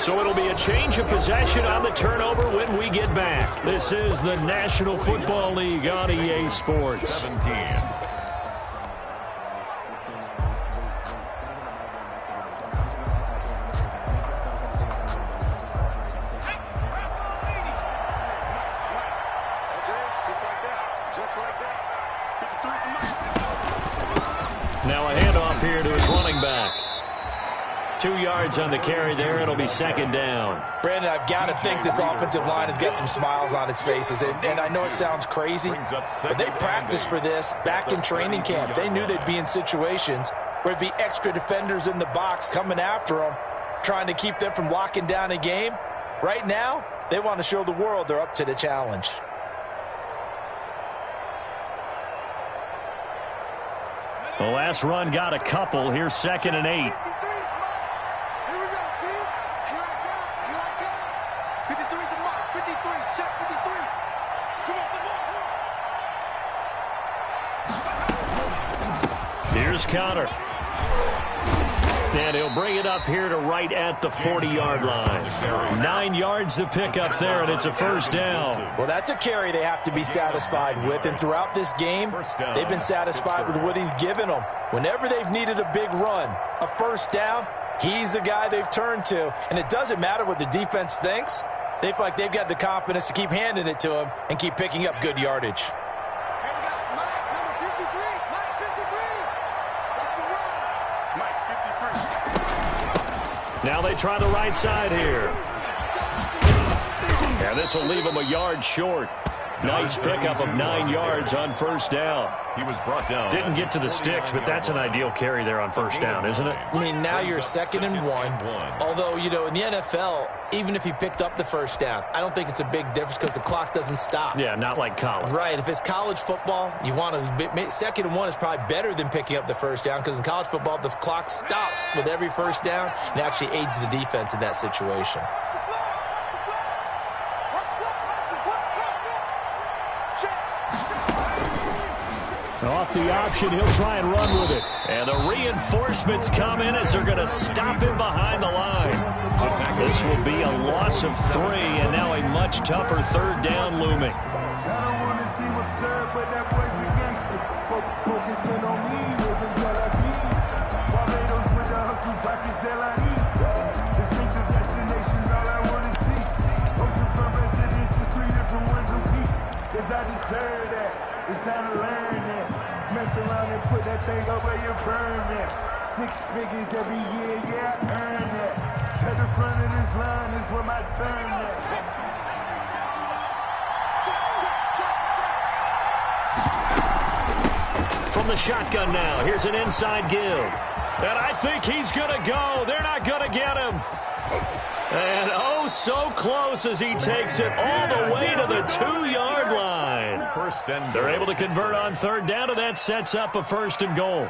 So it'll be a change of possession on the turnover when we get back. This is the National Football League on EA Sports. 17. Now a handoff here to his running back. 2 yards on the carry there. It'll be second down. Brandon, I've got to think this offensive line has got some smiles on its faces. And I know it sounds crazy, but they practiced for this back in training camp. They knew they'd be in situations where it'd be extra defenders in the box coming after them, trying to keep them from locking down a game. Right now, they want to show the world they're up to the challenge. The last run got a couple. Here's second and 8. Here's Connor. And he'll bring it up here to right at the 40-yard line. 9 yards to pick up there, and it's a first down. Well, that's a carry they have to be satisfied with. And throughout this game, they've been satisfied with what he's given them. Whenever they've needed a big run, a first down, he's the guy they've turned to. And it doesn't matter what the defense thinks. They feel like they've got the confidence to keep handing it to him and keep picking up good yardage. Now they try the right side here. And this will leave him a yard short. Nice pickup of 9 yards on first down. He was brought down. Didn't get to the sticks, but that's an ideal carry there on first down, isn't it? I mean, now you're 2nd and 1. Although, you know, in the NFL, even if he picked up the first down, I don't think it's a big difference because the clock doesn't stop. Yeah, not like college. Right. If it's college football, you want to 2nd and 1 is probably better than picking up the first down because in college football, the clock stops with every first down and actually aids the defense in that situation. Off the option, he'll try and run with it. And the reinforcements come in as they're going to stop him behind the line. This will be a loss of 3, and now a much tougher third down looming. I don't want to see what's up, but that boy's a gangster. Focusing on me, wasn't Tel Aviv. Barbados with the hustle, pockets LIDs. Distinctive destinations, all I want to see. Oceanfront residences, 3 different ones a week. Cause I deserve that. It's time to learn that. Mess around and put that thing up where you burn that. 6 figures every year, yeah, I earn that. At the front of this line is where my turn at. From the shotgun now, here's an inside give. And I think he's going to go. They're not going to get him. And oh, so close as he takes it all the way to the 2-yard line. First and they're able to convert on third down, and that sets up a first and goal.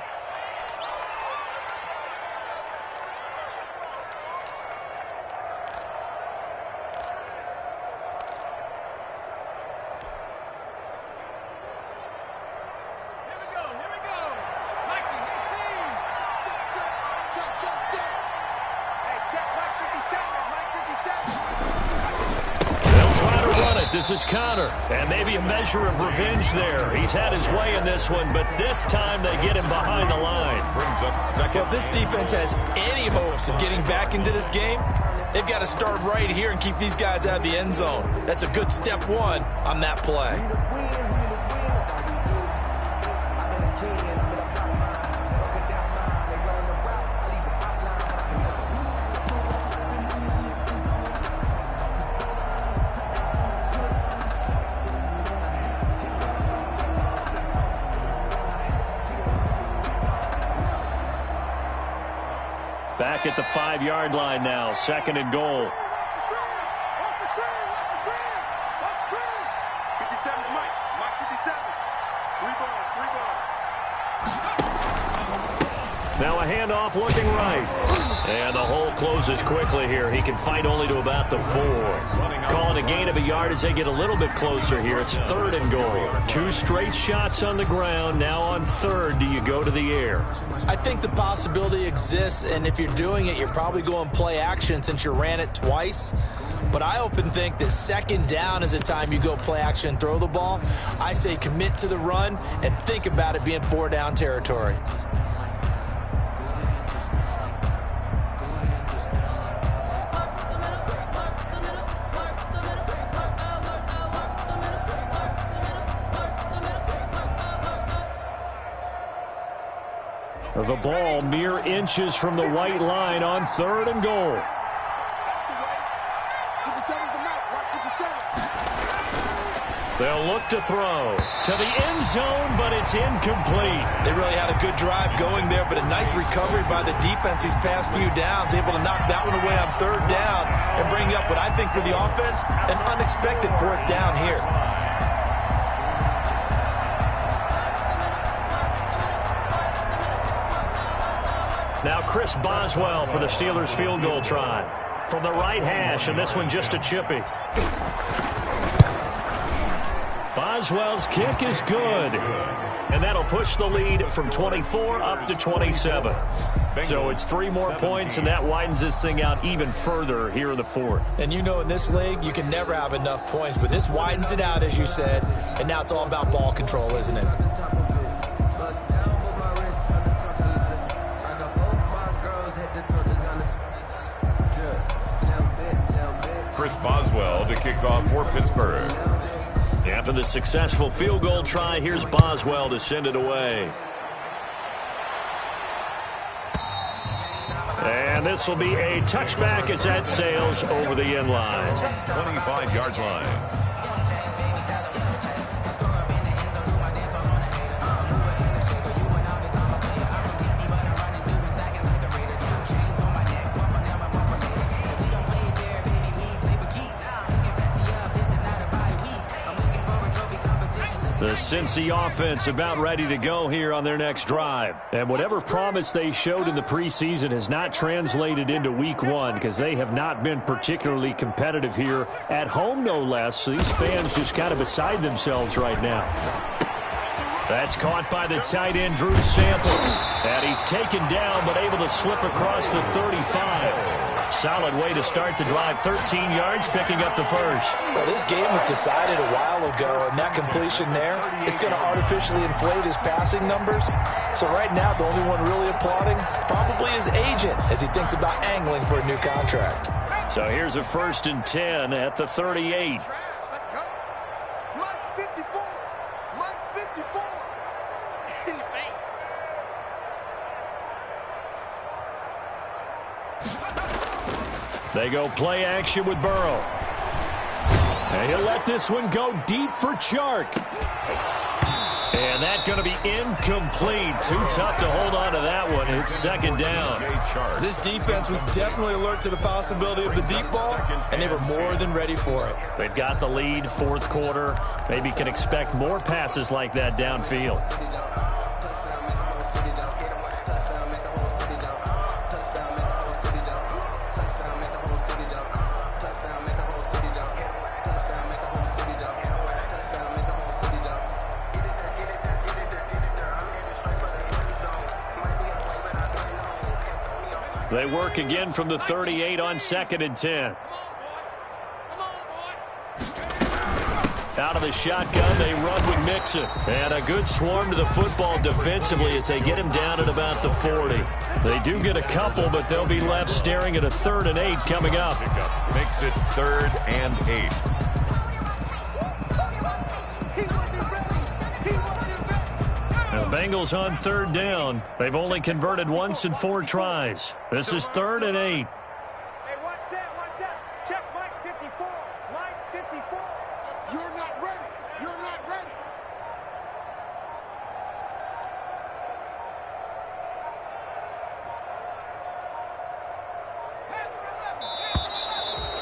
This is Connor, and maybe a measure of revenge there. He's had his way in this one, but this time they get him behind the line. Brings up second. Well, if this defense has any hopes of getting back into this game, they've got to start right here and keep these guys out of the end zone. That's a good step 1 on that play. Back at the 5-yard line now, second and goal. Now a handoff looking right. And the hole closes quickly here. He can fight only to about the 4. Calling a gain of a yard as they get a little bit closer here. It's third and goal. 2 straight shots on the ground. Now on third, do you go to the air? I think the possibility exists, and if you're doing it, you're probably going play action since you ran it twice. But I often think that second down is a time you go play action and throw the ball. I say commit to the run and think about it being 4-down territory. The ball mere inches from the white line on third and goal. They'll look to throw to the end zone, but it's incomplete. They really had a good drive going there, but a nice recovery by the defense these past few downs, able to knock that one away on third down and bring up what I think for the offense, an unexpected 4th down here. Now Chris Boswell for the Steelers field goal try. From the right hash, and this one just a chippy. Boswell's kick is good. And that'll push the lead from 24 up to 27. So it's 3 more points, and that widens this thing out even further here in the 4th. And you know in this league, you can never have enough points, but this widens it out, as you said, and now it's all about ball control, isn't it? Chris Boswell to kick off for Pittsburgh. After the successful field goal try, here's Boswell to send it away. And this will be a touchback as that sails over the end line. 25-yard line. The Cincy offense about ready to go here on their next drive. And whatever promise they showed in the preseason has not translated into week 1 because they have not been particularly competitive here at home, no less. So these fans just kind of beside themselves right now. That's caught by the tight end, Drew Sample. And he's taken down, but able to slip across the 35. Solid way to start the drive. 13 yards, picking up the first. Well, this game was decided a while ago, and that completion there is going to artificially inflate his passing numbers. So right now, the only one really applauding probably his agent as he thinks about angling for a new contract. So here's a 1st and 10 at the 38. They go play action with Burrow. And he'll let this one go deep for Chark. And that's going to be incomplete. Too tough to hold on to that one. It's 2nd down. This defense was definitely alert to the possibility of the deep ball, and they were more than ready for it. They've got the lead, 4th quarter. Maybe can expect more passes like that downfield. They work again from the 38 on 2nd and 10. Out of the shotgun, they run with Mixon. And a good swarm to the football defensively as they get him down at about the 40. They do get a couple, but they'll be left staring at a 3rd and 8 coming up. Makes it 3rd and 8. The Bengals on 3rd down. They've only converted once in 4 tries. This is 3rd and 8. Hey, one set. Check Mike 54. Mike 54. You're not ready. You're not ready.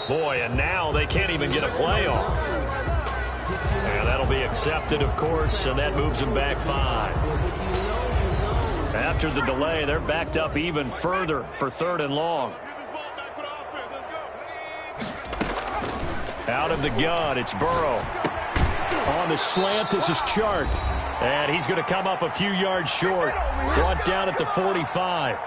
Boy, and now they can't even get a play off. And that'll be accepted, of course, and that moves them back 5. After the delay, they're backed up even further for 3rd and long. Out of the gun, it's Burrow. On the slant, this is Chark. And he's going to come up a few yards short. Brought down at the 45.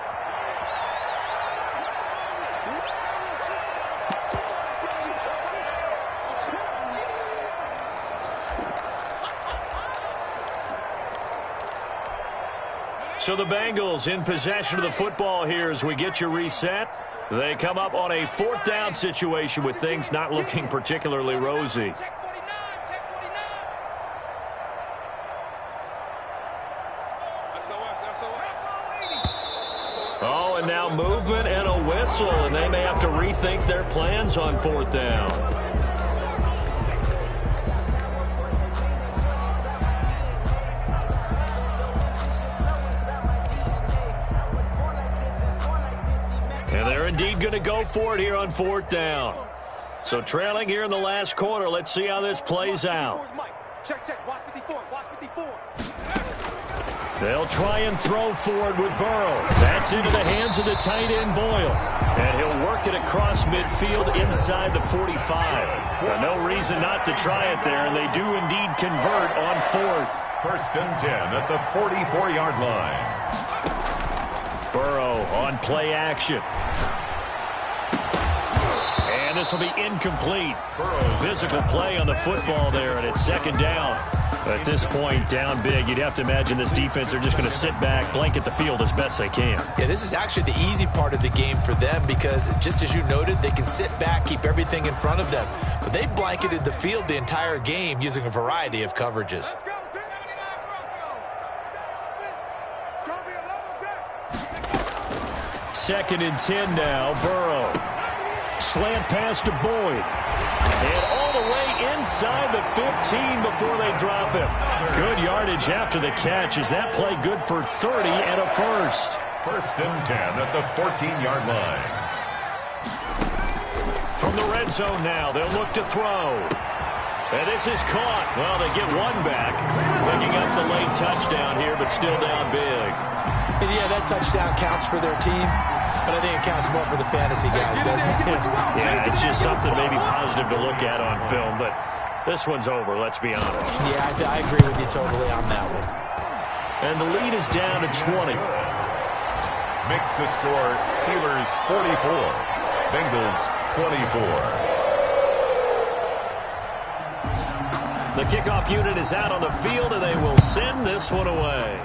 So the Bengals in possession of the football here as we get you reset. They come up on a 4th down situation with things not looking particularly rosy. Oh, and now movement and a whistle, and they may have to rethink their plans on 4th down. And they're indeed going to go for it here on 4th down. So trailing here in the last quarter. Let's see how this plays out. Check. Watch 54. Watch 54. They'll try and throw forward with Burrow. That's into the hands of the tight end, Boyle. And he'll work it across midfield inside the 45. Well, no reason not to try it there, and they do indeed convert on 4th. 1st and 10 at the 44-yard line. Burrow on play action. And this will be incomplete. Physical play on the football there, and it's 2nd down. At this point, down big, you'd have to imagine this defense are just going to sit back, blanket the field as best they can. Yeah, this is actually the easy part of the game for them because, just as you noted, they can sit back, keep everything in front of them. But they've blanketed the field the entire game using a variety of coverages. 2nd and 10 now, Burrow. Slant pass to Boyd. And all the way inside the 15 before they drop him. Good yardage after the catch. Is that play good for 30 and a first? 1st and 10 at the 14-yard line. From the red zone now, they'll look to throw. And this is caught. Well, they get one back. Picking up the late touchdown here, but still down big. And yeah, that touchdown counts for their team, but I think it counts more for the fantasy guys, doesn't it? Yeah, it's just something maybe positive to look at on film, but this one's over, let's be honest. Yeah, I agree with you totally on that one. And the lead is down to 20. Makes the score Steelers 44, Bengals 24. The kickoff unit is out on the field, and they will send this one away.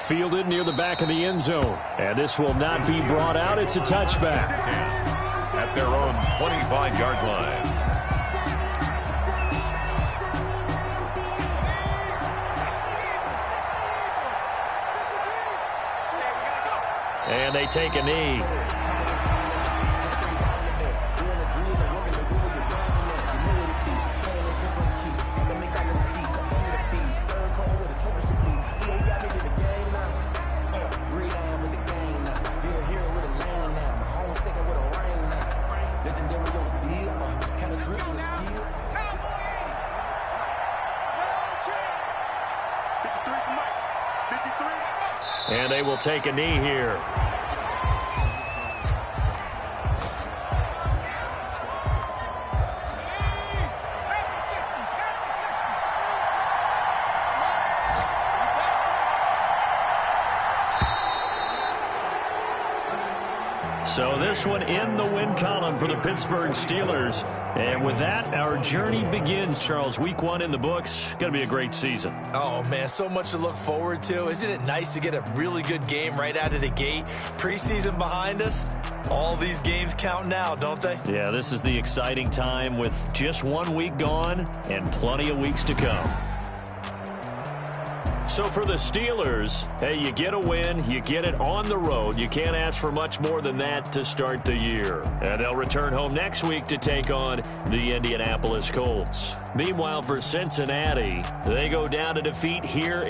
Fielded near the back of the end zone. And this will not be brought out. It's a touchback. At their own 25-yard line. And they take a knee. And they will take a knee here. So this one in the win column for the Pittsburgh Steelers. And with that, our journey begins, Charles. Week 1 in the books. Going to be a great season. Oh, man, so much to look forward to. Isn't it nice to get a really good game right out of the gate? Preseason behind us. All these games count now, don't they? Yeah, this is the exciting time with just 1 week gone and plenty of weeks to come. So for the Steelers, hey, you get a win, you get it on the road. You can't ask for much more than that to start the year. And they'll return home next week to take on the Indianapolis Colts. Meanwhile, for Cincinnati, they go down to defeat here.